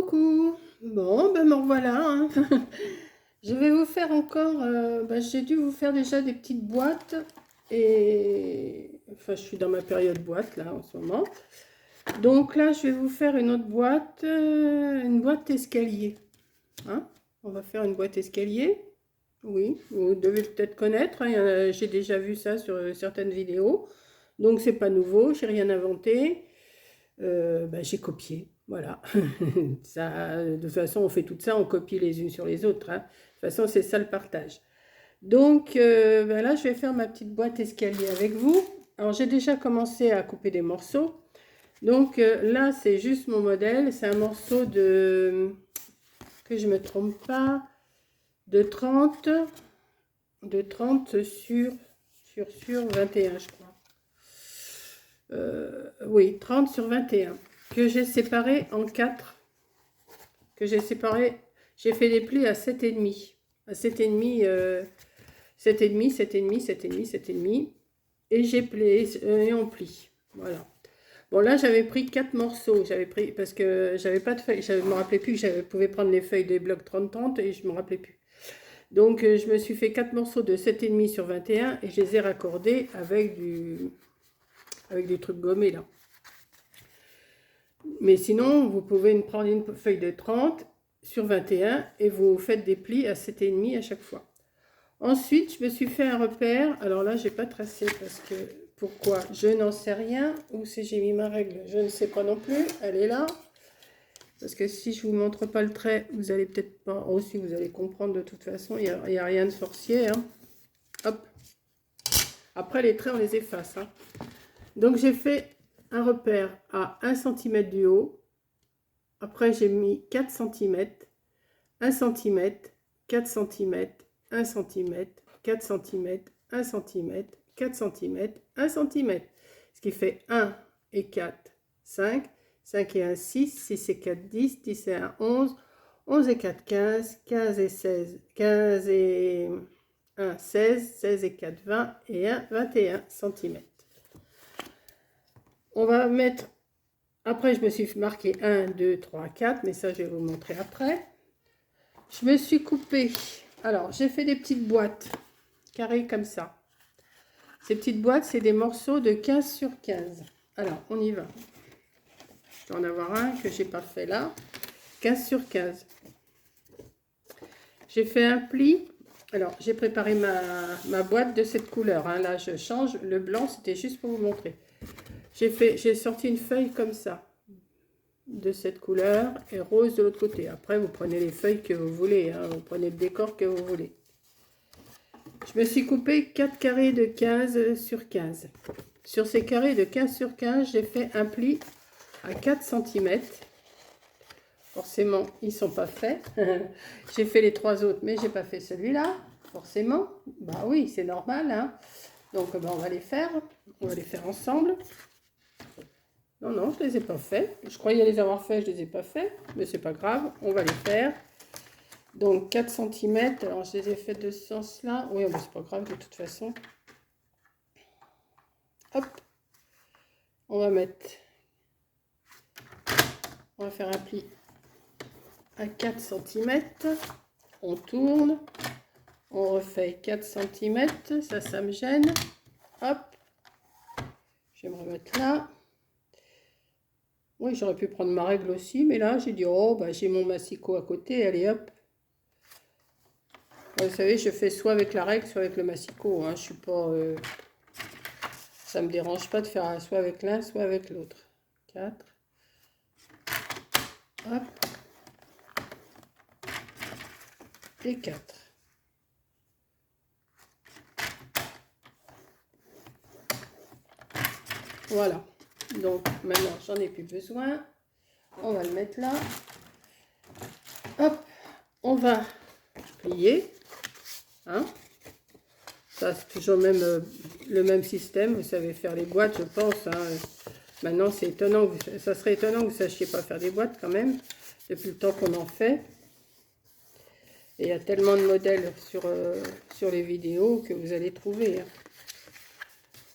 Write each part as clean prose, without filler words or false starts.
Coucou. Bon, ben me revoilà, hein. Je vais vous faire encore, j'ai dû vous faire déjà des petites boîtes et enfin je suis dans ma période boîte là en ce moment. Donc là je vais vous faire une boîte escalier. Hein. On va faire une boîte escalier. Oui, vous devez peut-être connaître, hein, j'ai déjà vu ça sur certaines vidéos. Donc c'est pas nouveau, j'ai rien inventé. J'ai copié, voilà. Ça, de toute façon, on fait tout ça, on copie les unes sur les autres, hein. De toute façon, c'est ça le partage. Donc là, je vais faire ma petite boîte escalier avec vous. Alors, j'ai déjà commencé à couper des morceaux. Donc là, c'est juste mon modèle. C'est un morceau que je ne me trompe pas, de 30 sur 21, je crois. Oui, 30 sur 21, que j'ai séparé en 4, j'ai fait des plis à 7,5, à 7,5, 7,5, 7,5, 7,5, 7,5, et j'ai plié, et on plie, voilà. Bon là j'avais pris 4 morceaux, parce que j'avais pas de feuilles, je me rappelais plus que je pouvais prendre les feuilles des blocs 30-30 et je me rappelais plus. Donc je me suis fait 4 morceaux de 7,5 sur 21 et je les ai raccordés avec des trucs gommés là. Mais sinon, vous pouvez prendre une feuille de 30 sur 21 et vous faites des plis à 7,5 à chaque fois. Ensuite, je me suis fait un repère. Alors là, j'ai pas tracé parce que pourquoi? Je n'en sais rien. Où c'est j'ai mis ma règle? Je ne sais pas non plus. Elle est là. Parce que si je vous montre pas le trait, vous allez peut-être pas. Aussi, vous allez comprendre de toute façon. Il n'y a rien de sorcier. Hein. Hop. Après, les traits, on les efface. Hein. Donc, j'ai fait un repère à 1 cm du haut. Après, j'ai mis 4 cm, 1 cm, 4 cm, 1 cm, 4 cm, 1 cm, 4 cm, 1 cm. Ce qui fait 1 et 4, 5, 5 et 1, 6, 6 et 4, 10, 10 et 1, 11, 11 et 4, 15, 15 et 16, 15 et 1, 16, 16 et 4, 20 et 1, 21 cm. On va mettre... Après, je me suis marqué 1, 2, 3, 4, mais ça, je vais vous montrer après. Je me suis coupé. Alors, j'ai fait des petites boîtes carrées comme ça. Ces petites boîtes, c'est des morceaux de 15 sur 15. Alors, on y va. Je vais en avoir un que je n'ai pas fait là. 15 sur 15. J'ai fait un pli. Alors, j'ai préparé ma boîte de cette couleur. Hein. Là, je change. Le blanc, c'était juste pour vous montrer. J'ai sorti une feuille comme ça, de cette couleur, et rose de l'autre côté. Après, vous prenez les feuilles que vous voulez, hein, vous prenez le décor que vous voulez. Je me suis coupé 4 carrés de 15 sur 15. Sur ces carrés de 15 sur 15, j'ai fait un pli à 4 cm. Forcément, ils ne sont pas faits. J'ai fait les 3 autres, mais je n'ai pas fait celui-là, forcément. Bah oui, c'est normal, hein. Donc, on va les faire. On va les faire ensemble. Non, non, je ne les ai pas faits. Je croyais les avoir faits, je ne les ai pas faits. Mais c'est pas grave, on va les faire. Donc 4 cm. Alors je les ai faits de ce sens-là. Oui, mais c'est pas grave de toute façon. Hop. On va faire un pli à 4 cm. On tourne. On refait 4 cm. Ça me gêne. Hop. Je vais me remettre là. Oui, j'aurais pu prendre ma règle aussi, mais là, j'ai dit, oh, j'ai mon massicot à côté, allez, hop. Vous savez, je fais soit avec la règle, soit avec le massicot. Hein. Je suis pas... ça me dérange pas de faire soit avec l'un, soit avec l'autre. 4. Hop. Et 4. Voilà. Donc, maintenant, j'en ai plus besoin. On va le mettre là. Hop. On va plier. Hein. Ça, c'est toujours le même système. Vous savez faire les boîtes, je pense. Hein. Maintenant, c'est étonnant. Ça serait étonnant que vous ne sachiez pas faire des boîtes quand même. Depuis le temps qu'on en fait. Et il y a tellement de modèles sur les vidéos que vous allez trouver. Hein.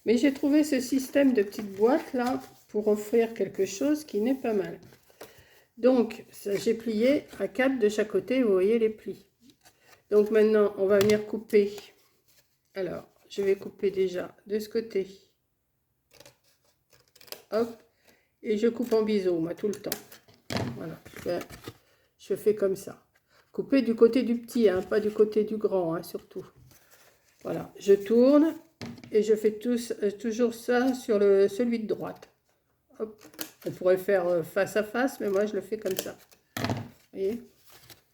Mais j'ai trouvé ce système de petites boîtes là pour offrir quelque chose qui n'est pas mal. Donc, j'ai plié à 4 de chaque côté, vous voyez les plis. Donc maintenant, on va venir couper. Alors, je vais couper déjà de ce côté. Hop. Et je coupe en biseau, moi, tout le temps. Voilà, je fais comme ça. Couper du côté du petit, hein, pas du côté du grand, hein, surtout. Voilà, je tourne et je fais toujours ça sur celui de droite. Hop. On pourrait faire face à face, mais moi, je le fais comme ça. Vous voyez?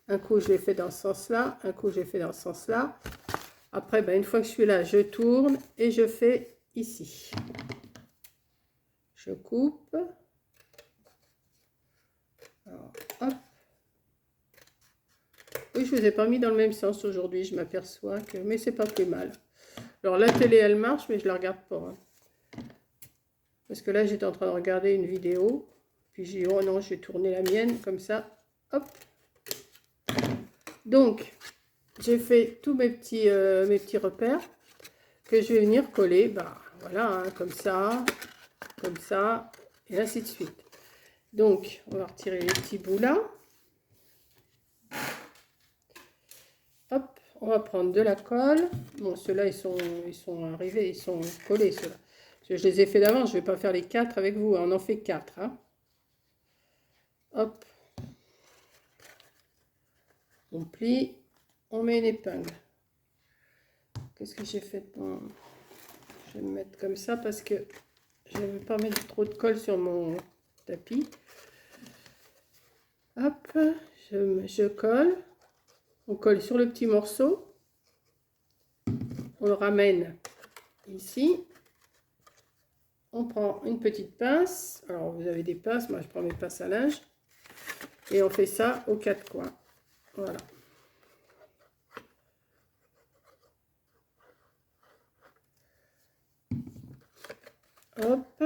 Un coup, je l'ai fait dans ce sens-là. Un coup, je l'ai fait dans ce sens-là. Après, ben, une fois que je suis là, je tourne et je fais ici. Je coupe. Alors, hop. Oui, je ne vous ai pas mis dans le même sens aujourd'hui, je m'aperçois que... Mais c'est pas plus mal. Alors, la télé, elle marche, mais je ne la regarde pas. Hein. Parce que là, j'étais en train de regarder une vidéo. Puis j'ai dit, oh non, je vais tourner la mienne, comme ça. Hop. Donc, j'ai fait tous mes petits repères que je vais venir coller. Bah, voilà, hein, comme ça, et ainsi de suite. Donc, on va retirer les petits bouts là. Hop, on va prendre de la colle. Bon, ceux-là, ils sont arrivés, ils sont collés, ceux-là. Je les ai fait d'avance, je ne vais pas faire les 4 avec vous. On en fait 4. Hein. Hop. On plie, on met une épingle. Qu'est-ce que j'ai fait? Je vais me mettre comme ça parce que je ne veux pas mettre trop de colle sur mon tapis. Hop, je colle. On colle sur le petit morceau. On le ramène ici. On prend une petite pince. Alors, vous avez des pinces. Moi, je prends mes pinces à linge. Et on fait ça aux 4 coins. Voilà. Hop.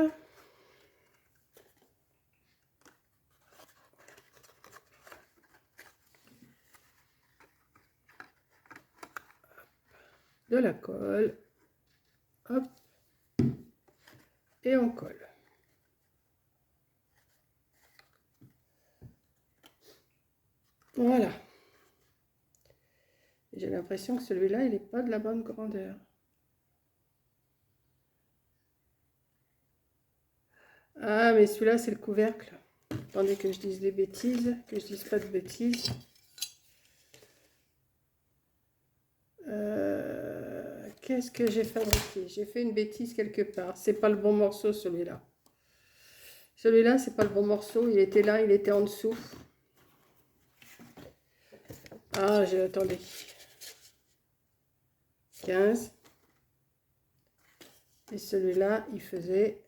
De la colle. Hop. Et on colle. Voilà. J'ai l'impression que celui-là, il n'est pas de la bonne grandeur. Ah, mais celui-là, c'est le couvercle. Attendez que je dise des bêtises, que je dise pas de bêtises. Qu'est-ce que j'ai fabriqué? J'ai fait une bêtise quelque part. C'est pas le bon morceau, celui-là. Celui-là, c'est pas le bon morceau. Il était là, il était en dessous. Ah, attendez. 15. Et celui-là, il faisait...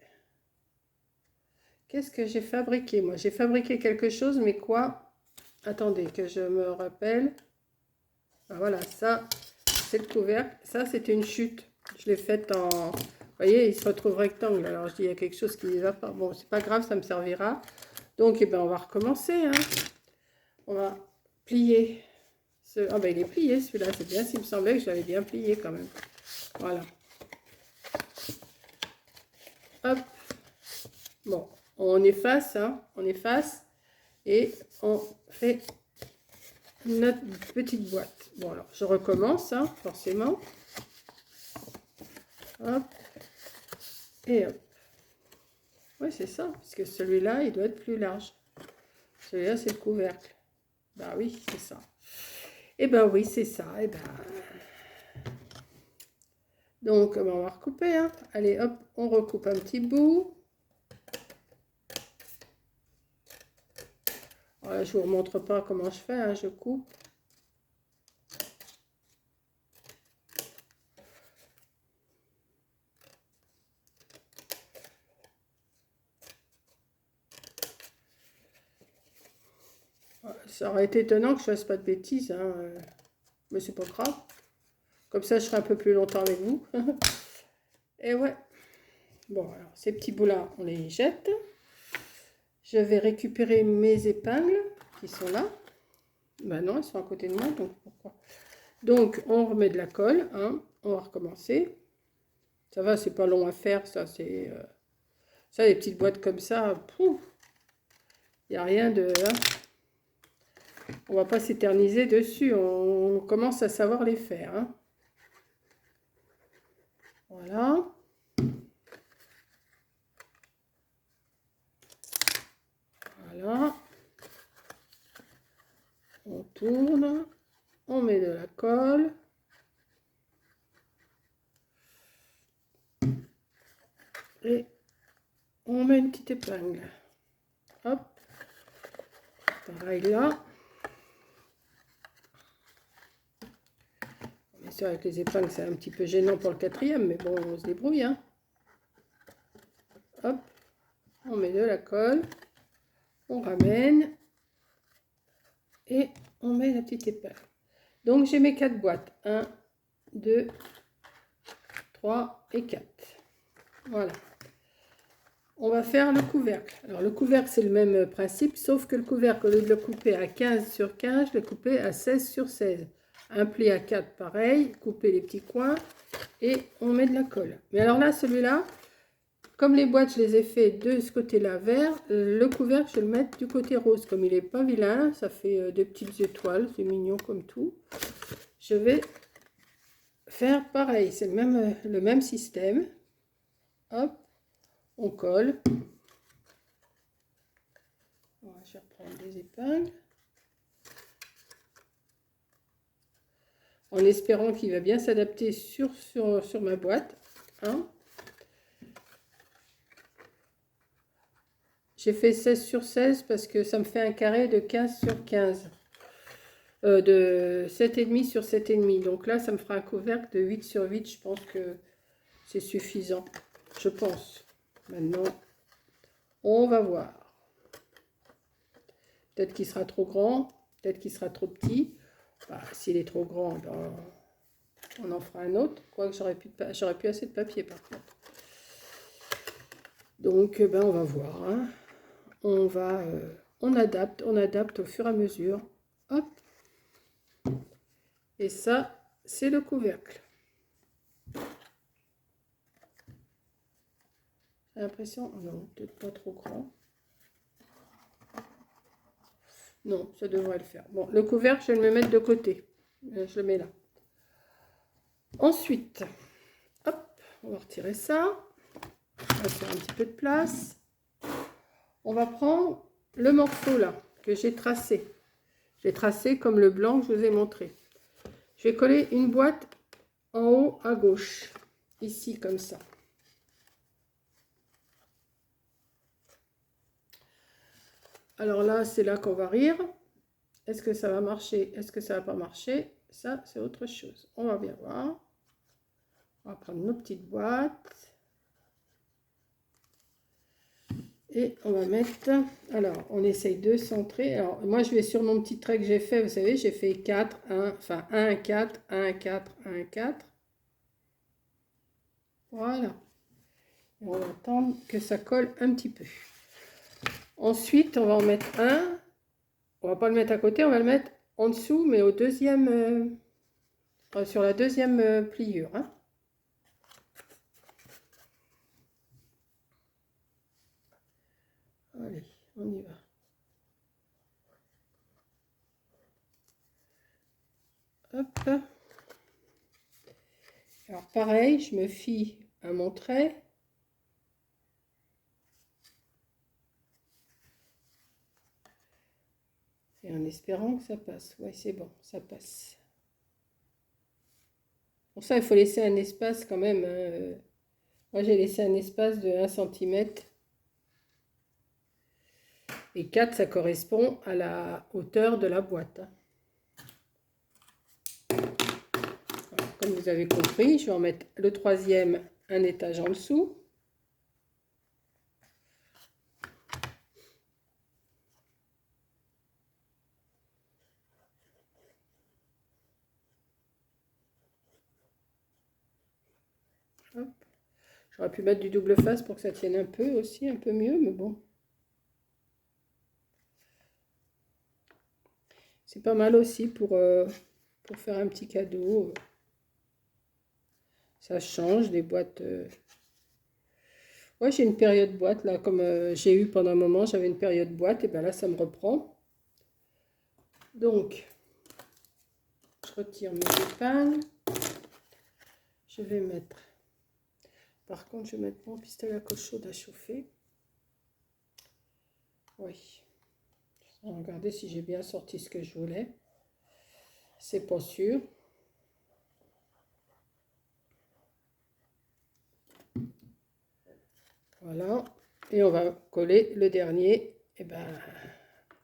Qu'est-ce que j'ai fabriqué, moi? J'ai fabriqué quelque chose, mais quoi? Attendez, que je me rappelle. Ah, voilà, ça, c'est le couvercle. Ça, c'était une chute. Je l'ai faite en... Vous voyez, il se retrouve rectangle. Alors, je dis, il y a quelque chose qui ne va pas. Bon, c'est pas grave, ça me servira. Donc, eh ben, on va recommencer. Hein. On va plier. Ah, ben, il est plié, celui-là. C'est bien, s'il me semblait que je l'avais bien plié quand même. Voilà. Hop. Bon, on efface, hein. On efface. Et on fait notre petite boîte. Bon, alors, je recommence, hein, forcément. Hop. Et hop. Oui, c'est ça, parce que celui-là, il doit être plus large. Celui-là, c'est le couvercle. Bah oui, c'est ça. Et ben oui, c'est ça. Et ben... Donc, on va recouper. Hein. Allez, hop, on recoupe un petit bout. Voilà, je ne vous remontre pas comment je fais, hein, je coupe. Ça aurait été étonnant que je ne fasse pas de bêtises, hein, mais c'est pas grave. Comme ça, je serai un peu plus longtemps avec vous. Et ouais. Bon, alors, ces petits bouts-là, on les jette. Je vais récupérer mes épingles qui sont là. Ben non, elles sont à côté de moi, donc pourquoi? Donc, on remet de la colle. Hein, on va recommencer. Ça va, c'est pas long à faire, ça, c'est... ça, les petites boîtes comme ça, pouf, Il n'y a rien de... Hein. On va pas s'éterniser dessus. On commence à savoir les faire. Hein. Voilà. Voilà. On tourne. On met de la colle. Et on met une petite épingle. Hop. Pareil là. Bien sûr, avec les épingles, c'est un petit peu gênant pour le quatrième, mais bon, on se débrouille. Hein. Hop. On met de la colle. On ramène. Et on met la petite épingle. Donc, j'ai mes 4 boîtes. 1, 2, 3 et 4. Voilà. On va faire le couvercle. Alors, le couvercle, c'est le même principe, sauf que le couvercle, au lieu de le couper à 15 sur 15, je l'ai coupé à 16 sur 16. Un pli à 4, pareil, couper les petits coins et on met de la colle. Mais alors là, celui-là, comme les boîtes, je les ai fait de ce côté-là vert, le couvercle, je vais le mettre du côté rose. Comme il n'est pas vilain, ça fait des petites étoiles, c'est mignon comme tout. Je vais faire pareil, c'est le même système. Hop. On colle. Je vais reprendre des épingles. En espérant qu'il va bien s'adapter sur ma boîte. Hein. J'ai fait 16 sur 16 parce que ça me fait un carré de 15 sur 15. De 7,5 sur 7,5. Donc là, ça me fera un couvercle de 8 sur 8. Je pense que c'est suffisant. Je pense. Maintenant, on va voir. Peut-être qu'il sera trop grand, peut-être qu'il sera trop petit. Bah, s'il est trop grand, ben, on en fera un autre. Quoique j'aurais plus assez de papier par contre. Donc, ben, on va voir. Hein. On adapte au fur et à mesure. Hop. Et ça, c'est le couvercle. J'ai l'impression, non, peut-être pas trop grand. Non, ça devrait le faire. Bon, le couvercle, je vais le mettre de côté. Je le mets là. Ensuite, hop, on va retirer ça. On va faire un petit peu de place. On va prendre le morceau là, que j'ai tracé. J'ai tracé comme le blanc que je vous ai montré. Je vais coller une boîte en haut à gauche. Ici, comme ça. Alors là, c'est là qu'on va rire. Est-ce que ça va marcher? Est-ce que ça va pas marcher? Ça, c'est autre chose. On va bien voir. On va prendre nos petites boîtes. Et on va mettre... Alors, on essaye de centrer. Alors, moi, je vais sur mon petit trait que j'ai fait. Vous savez, j'ai fait 4, 1, enfin 1, 4, 1, 4, 1, 4. Voilà. Et on va attendre que ça colle un petit peu. Ensuite, on va en mettre un. On va pas le mettre à côté, on va le mettre en dessous, mais au deuxième, sur la deuxième pliure. Hein. Allez, on y va. Hop. Alors pareil, je me fie à mon trait. Et en espérant que ça passe. Oui, c'est bon, ça passe. Pour ça, il faut laisser un espace quand même. Hein. Moi, j'ai laissé un espace de 1 cm. Et 4, ça correspond à la hauteur de la boîte. Hein. Voilà, comme vous avez compris, je vais en mettre le troisième un étage en dessous. J'aurais pu mettre du double face pour que ça tienne un peu aussi, un peu mieux, mais bon. C'est pas mal aussi pour faire un petit cadeau. Ça change des boîtes. Ouais, j'ai une période boîte là, comme j'ai eu pendant un moment, j'avais une période boîte, et bien là ça me reprend. Donc, je retire mes épingles. Je vais mettre, par contre, je vais mettre mon pistolet à colle chaude à chauffer. Oui. On va regarder si j'ai bien sorti ce que je voulais. C'est pas sûr. Voilà. Et on va coller le dernier, et ben,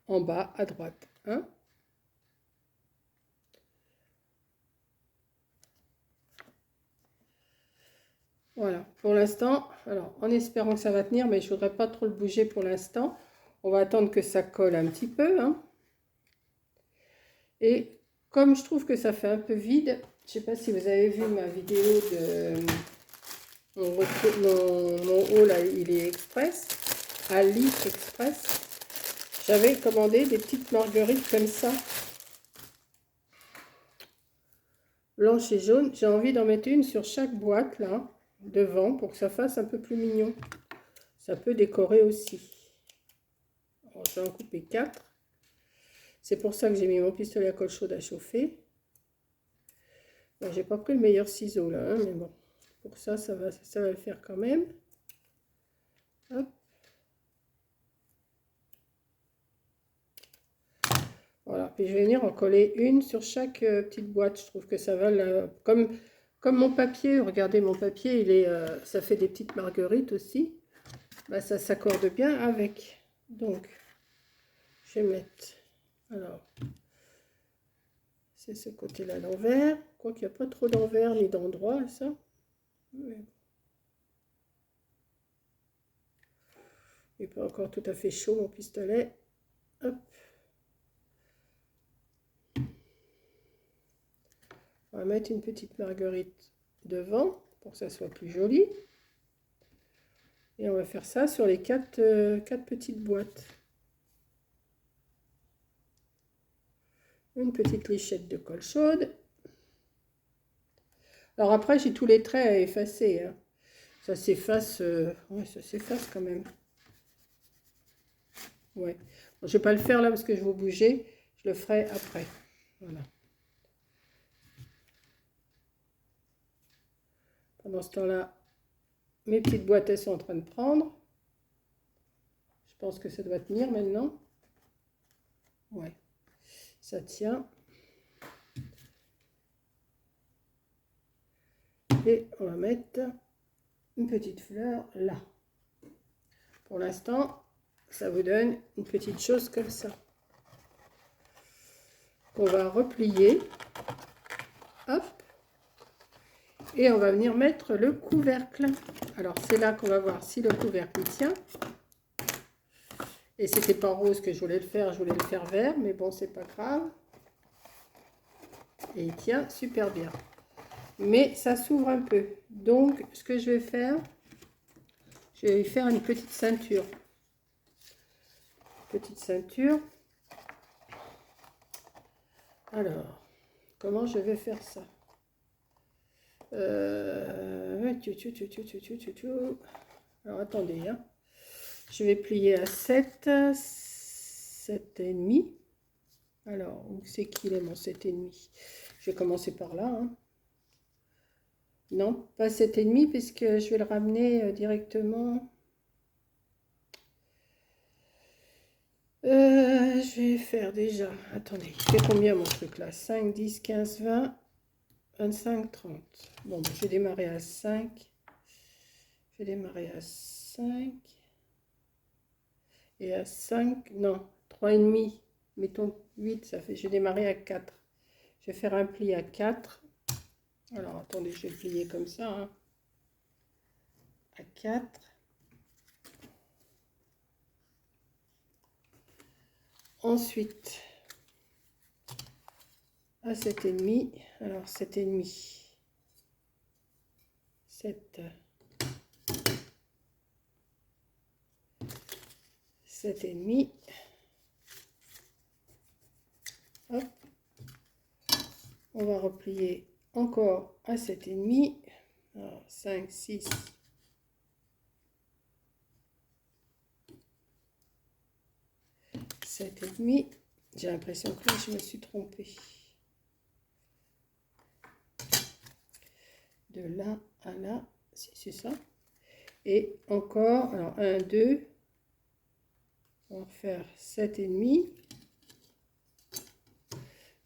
en bas à droite. Hein? Voilà, pour l'instant, alors en espérant que ça va tenir, mais je ne voudrais pas trop le bouger pour l'instant. On va attendre que ça colle un petit peu. Hein. Et comme je trouve que ça fait un peu vide, je ne sais pas si vous avez vu ma vidéo de mon haut là, il est express, AliExpress. J'avais commandé des petites marguerites comme ça, blanche et jaune. J'ai envie d'en mettre une sur chaque boîte là, devant, pour que ça fasse un peu plus mignon. Ça peut décorer aussi. Alors, je vais en couper 4. C'est pour ça que j'ai mis mon pistolet à colle chaude à chauffer. Bon, j'ai pas pris le meilleur ciseau là, hein, mais bon, pour ça, ça va le faire quand même. Hop. Voilà, puis je vais venir en coller une sur chaque petite boîte. Je trouve que ça va là, comme mon papier. Regardez, mon papier, il est, ça fait des petites marguerites aussi. Bah, ça s'accorde bien avec. Donc, je vais mettre, alors, c'est ce côté-là l'envers. Quoi qu'il n'y a pas trop d'envers ni d'endroit, ça. Mais il n'est pas encore tout à fait chaud, mon pistolet. Hop. On va mettre une petite marguerite devant pour que ça soit plus joli. Et on va faire ça sur les 4 petites boîtes. Une petite lichette de colle chaude. Alors après, j'ai tous les traits à effacer. Hein. Ça s'efface, ouais, ça s'efface quand même. Ouais. Bon, je ne vais pas le faire là parce que je vais bouger. Je le ferai après. Voilà. Pendant ce temps-là, mes petites boîtes, elles sont en train de prendre. Je pense que ça doit tenir maintenant. Ouais, ça tient. Et on va mettre une petite fleur là. Pour l'instant, ça vous donne une petite chose comme ça. Qu'on va replier. Hop. Et on va venir mettre le couvercle. Alors c'est là qu'on va voir si le couvercle tient. Et c'était pas rose que je voulais le faire, je voulais le faire vert, mais bon, c'est pas grave. Et il tient super bien. Mais ça s'ouvre un peu. Donc, ce que je vais faire, je vais lui faire une petite ceinture. Petite ceinture. Alors, comment je vais faire ça? Alors, attendez, hein. Je vais plier à 7, 7,5. Alors, où c'est qu'il est mon 7,5? Je vais commencer par là. Hein. Non, pas 7,5 puisque je vais le ramener directement. Je vais faire déjà. Attendez, il fait combien mon truc là? 5, 10, 15, 20, 25, 30. Bon, ben, je vais démarrer à 5. Je vais démarrer à 5. Et à 5, non, 3,5. Mettons 8, ça fait. Je vais démarrer à 4. Je vais faire un pli à 4. Alors, attendez, je vais plier comme ça. Hein. À 4. Ensuite, à 7,5. Alors, 7,5. 7. 7,5. Hop. On va replier encore à 7,5. Alors, 5, 6. 7,5. J'ai l'impression que là, je me suis trompée. De là à là, si c'est ça. Et encore, alors 1, 2. On va faire 7,5.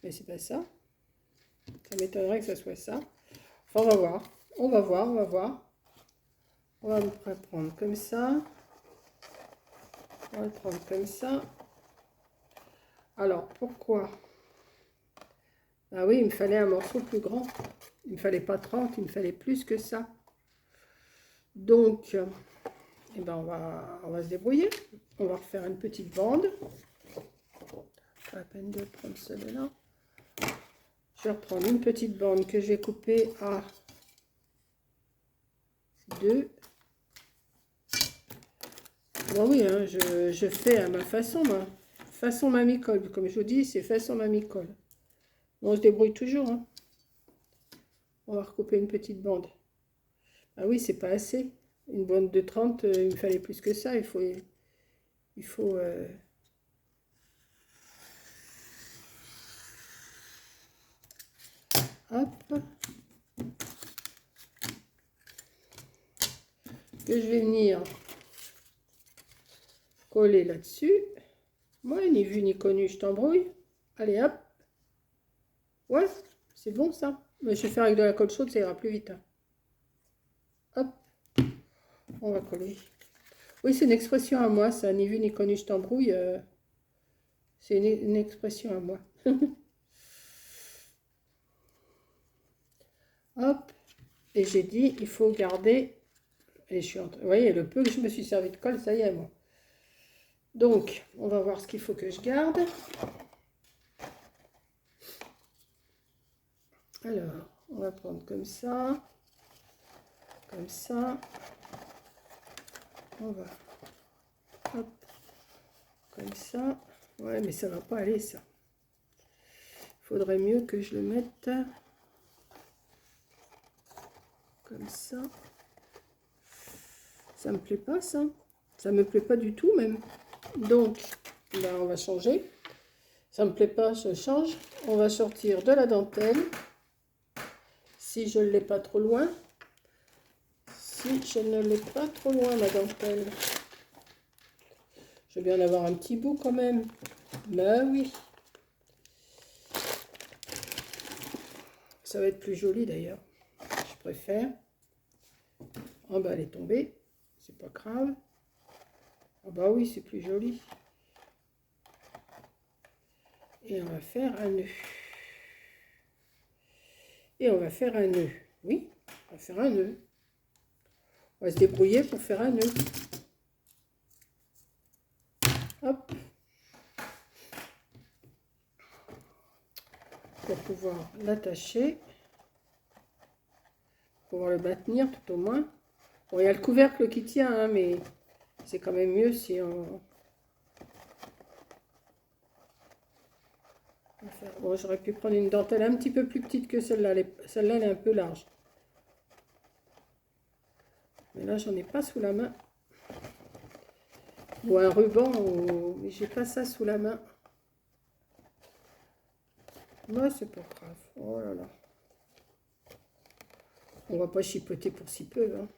Mais c'est pas ça. Ça m'étonnerait que ça soit ça. Enfin, on va voir. On va voir, on va voir. On va le prendre comme ça. On va le prendre comme ça. Alors, pourquoi? Ah oui, il me fallait un morceau plus grand. Il ne me fallait pas 30, il me fallait plus que ça. Donc, eh ben on va se débrouiller. On va refaire une petite bande. Pas la peine de prendre celui-là. Je vais reprendre une petite bande que je vais couper à 2. Bon oui, hein, je fais à ma façon, façon mamie-colle. Comme je vous dis, c'est façon mamie-colle. On se débrouille toujours. Hein. On va recouper une petite bande. Ah oui, c'est pas assez. Une bande de 30, il me fallait plus que ça. Il faut hop. Que je vais venir coller là-dessus. Moi, ni vu ni connu, je t'embrouille. Allez, hop. Ouais, c'est bon ça. Mais je vais faire avec de la colle chaude, ça ira plus vite. Hein. Hop. On va coller. Oui, c'est une expression à moi, ça. Ni vu ni connu, je t'embrouille. C'est une expression à moi. Hop. Et j'ai dit, il faut garder. Et je suis vous voyez, le peu que je me suis servi de colle, ça y est, moi. Donc, on va voir ce qu'il faut que je garde. Alors, on va prendre comme ça. Comme ça. On va. Hop. Comme ça. Ouais, mais ça va pas aller, ça. Il faudrait mieux que je le mette comme ça. Ça me plaît pas, ça. Ça me plaît pas du tout, même. Donc, ben, on va changer. Ça me plaît pas, je change. On va sortir de la dentelle. Si je ne l'ai pas trop loin. Si je ne l'ai pas trop loin, la dentelle. Je vais bien en avoir un petit bout quand même. Ben oui. Ça va être plus joli d'ailleurs. Je préfère. Ah ben elle est tombée. C'est pas grave. Ah bah oui, c'est plus joli. Et on va faire un nœud. Et on va faire un nœud. Oui, on va faire un nœud. On va se débrouiller pour faire un nœud. Hop. Pour pouvoir l'attacher. Pour pouvoir le maintenir tout au moins. Bon, il y a le couvercle qui tient, hein, mais c'est quand même mieux si on... Bon, j'aurais pu prendre une dentelle un petit peu plus petite que celle-là. Celle-là, elle est un peu large. Mais là, j'en ai pas sous la main. Ou un ruban, mais j'ai pas ça sous la main. Moi, c'est pas grave. Oh là là. On va pas chipoter pour si peu. Hein.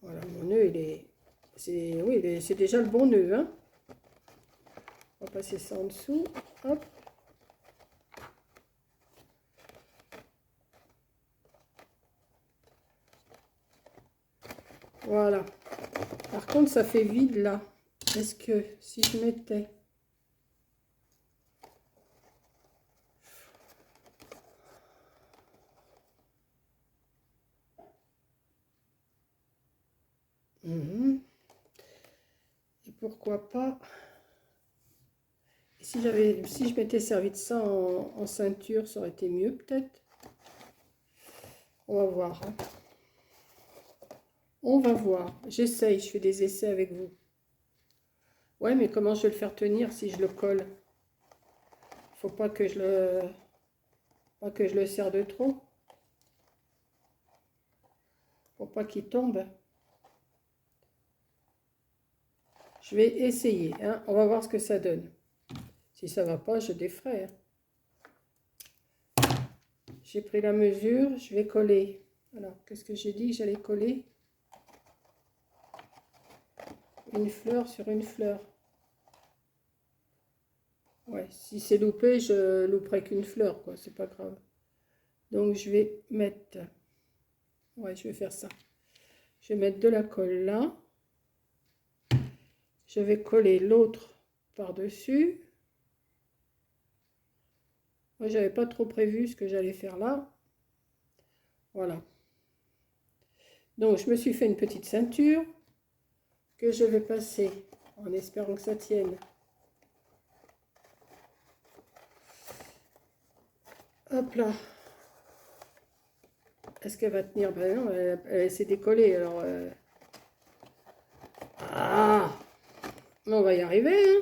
Voilà, mon nœud, il est... Oui, c'est déjà le bon nœud. Hein. On va passer ça en dessous. Hop. Voilà. Par contre, ça fait vide là. Est-ce que si je mettais... Et pourquoi pas... Si je m'étais servi de ça en ceinture, ça aurait été mieux peut-être. On va voir. Hein. On va voir. J'essaye, je fais des essais avec vous. Ouais, mais comment je vais le faire tenir si je le colle? Faut pas que je le serre de trop. Faut pas qu'il tombe. Je vais essayer, hein. On va voir ce que ça donne. Si ça ne va pas, je défraie. J'ai pris la mesure, je vais coller. Alors, qu'est-ce que j'ai dit? J'allais coller une fleur sur une fleur. Ouais, si c'est loupé, je louperai qu'une fleur, quoi, c'est pas grave. Donc, je vais mettre... Ouais, je vais faire ça. Je vais mettre de la colle là. Je vais coller l'autre par-dessus. Moi, j'avais pas trop prévu ce que j'allais faire là. Voilà. Donc, je me suis fait une petite ceinture que je vais passer en espérant que ça tienne. Hop là. Est-ce qu'elle va tenir? Ben non, elle s'est décollée. Alors, ah, on va y arriver, hein.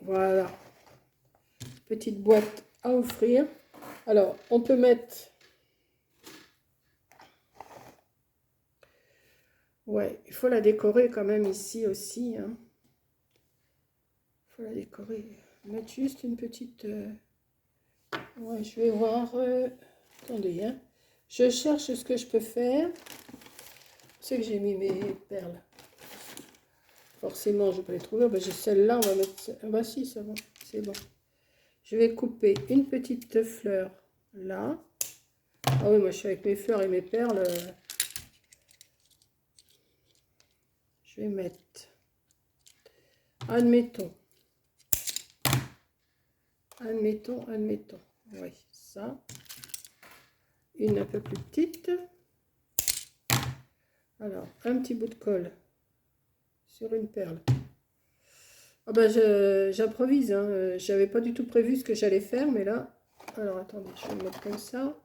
Voilà. Petite boîte à offrir. Alors, on peut mettre... Ouais, il faut la décorer quand même ici aussi, hein. Il faut la décorer. Mettre juste une petite... Ouais, je vais voir... Attendez, hein. Je cherche ce que je peux faire. C'est que j'ai mis mes perles. Forcément, je peux les trouver. Ben, j'ai celle-là, on va mettre... Ah bah si, ça va, c'est bon. Je vais couper une petite fleur là. Ah oui, moi je suis avec mes fleurs et mes perles. Je vais mettre... Admettons. Oui, ça. Une un peu plus petite. Alors, un petit bout de colle sur une perle. Ah ben, j'improvise, hein. J'avais pas du tout prévu ce que j'allais faire, mais là... Alors, attendez, je vais le mettre comme ça.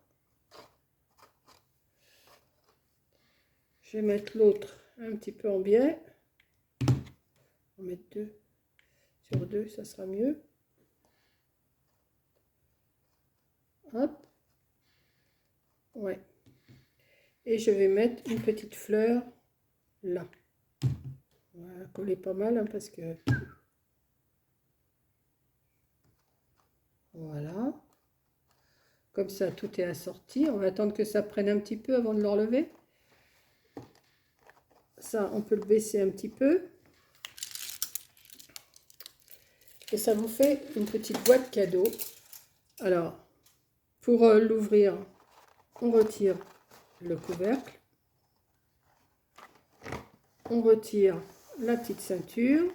Je vais mettre l'autre un petit peu en biais. On va mettre 2 sur 2, ça sera mieux. Hop. Ouais. Et je vais mettre une petite fleur là. On va coller pas mal, hein, parce que... Voilà. Comme ça, tout est assorti. On va attendre que ça prenne un petit peu avant de l'enlever. Ça, on peut le baisser un petit peu. Et ça vous fait une petite boîte cadeau. Alors, pour l'ouvrir, on retire le couvercle. On retire la petite ceinture.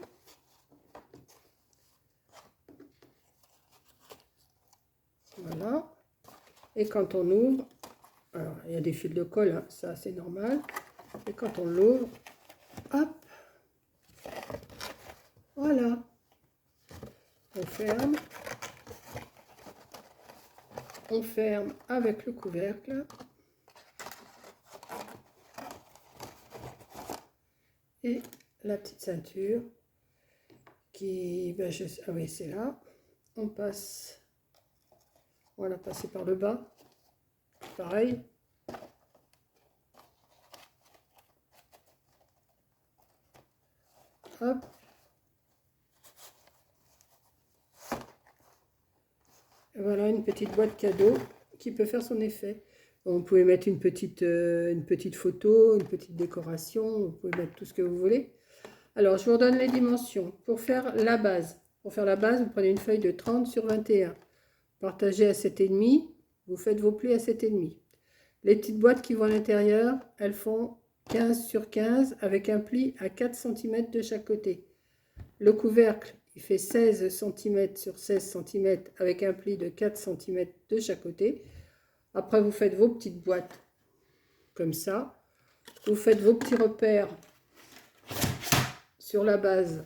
Voilà. Et quand on ouvre, alors il y a des fils de colle, hein, ça c'est normal. Et quand on l'ouvre, hop, voilà. On ferme. On ferme avec le couvercle. Et la petite ceinture qui, ben ah oui, c'est là. On passe, voilà, passer par le bas. Pareil. Hop. Et voilà une petite boîte cadeau qui peut faire son effet. Vous pouvez mettre une petite photo, une petite décoration, vous pouvez mettre tout ce que vous voulez. Alors, je vous redonne les dimensions. Pour faire la base, vous prenez une feuille de 30 sur 21. Partagez à 7,5, vous faites vos plis à 7,5. Les petites boîtes qui vont à l'intérieur, elles font 15 sur 15 avec un pli à 4 cm de chaque côté. Le couvercle, il fait 16 cm sur 16 cm avec un pli de 4 cm de chaque côté. Après, vous faites vos petites boîtes comme ça. Vous faites vos petits repères sur la base,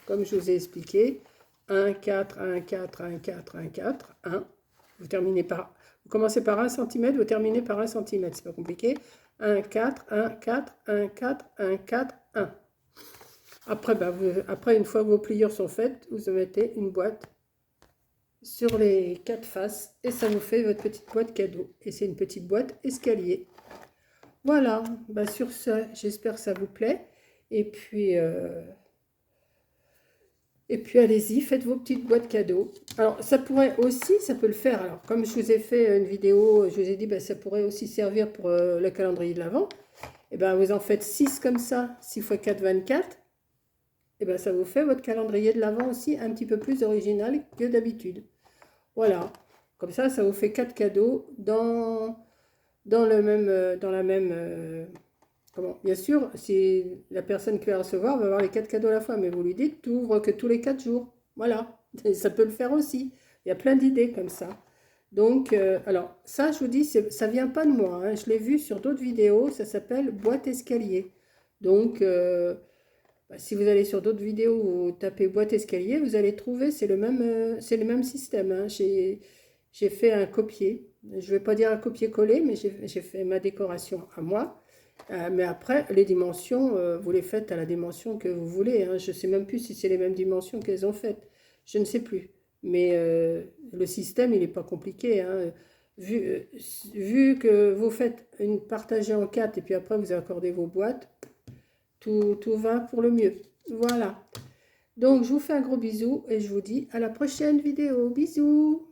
comme je vous ai expliqué. 1, 4, 1, 4, 1, 4, 1, 4, 1. Vous commencez par 1 cm, vous terminez par 1 cm. C'est pas compliqué. 1, 4, 1, 4, 1, 4, 1, 4, 1. Après, une fois que vos pliures sont faites, vous mettez une boîte sur les 4 faces et ça vous fait votre petite boîte cadeau. Et c'est une petite boîte escalier. Voilà, bah, sur ce, j'espère que ça vous plaît. Et puis, allez-y, faites vos petites boîtes cadeaux. Alors, ça pourrait aussi, ça peut le faire. Alors, comme je vous ai fait une vidéo, je vous ai dit, bah, ça pourrait aussi servir pour le calendrier de l'Avent. Et ben, vous en faites 6 comme ça, 6 x 4, 24. Et ben, ça vous fait votre calendrier de l'Avent aussi un petit peu plus original que d'habitude. Voilà. Comme ça vous fait 4 cadeaux dans la même... comment? Bien sûr, si la personne qui va recevoir va avoir les 4 cadeaux à la fois, mais vous lui dites, tu ouvres que tous les 4 jours. Voilà. Et ça peut le faire aussi. Il y a plein d'idées comme ça. Donc, alors, ça, je vous dis, ça vient pas de moi, hein. Je l'ai vu sur d'autres vidéos. Ça s'appelle boîte escalier. Donc, bah, si vous allez sur d'autres vidéos, vous tapez boîte escalier, vous allez trouver, c'est le même système, hein. J'ai fait un copier. Je ne vais pas dire un copier-coller, mais j'ai fait ma décoration à moi. Mais après, les dimensions, vous les faites à la dimension que vous voulez, hein. Je ne sais même plus si c'est les mêmes dimensions qu'elles ont faites. Je ne sais plus. Mais le système, il n'est pas compliqué, hein. Vu, euh, vu que vous faites une partagée en 4 et puis après vous accordez vos boîtes, tout va pour le mieux. Voilà. Donc, je vous fais un gros bisou et je vous dis à la prochaine vidéo. Bisous!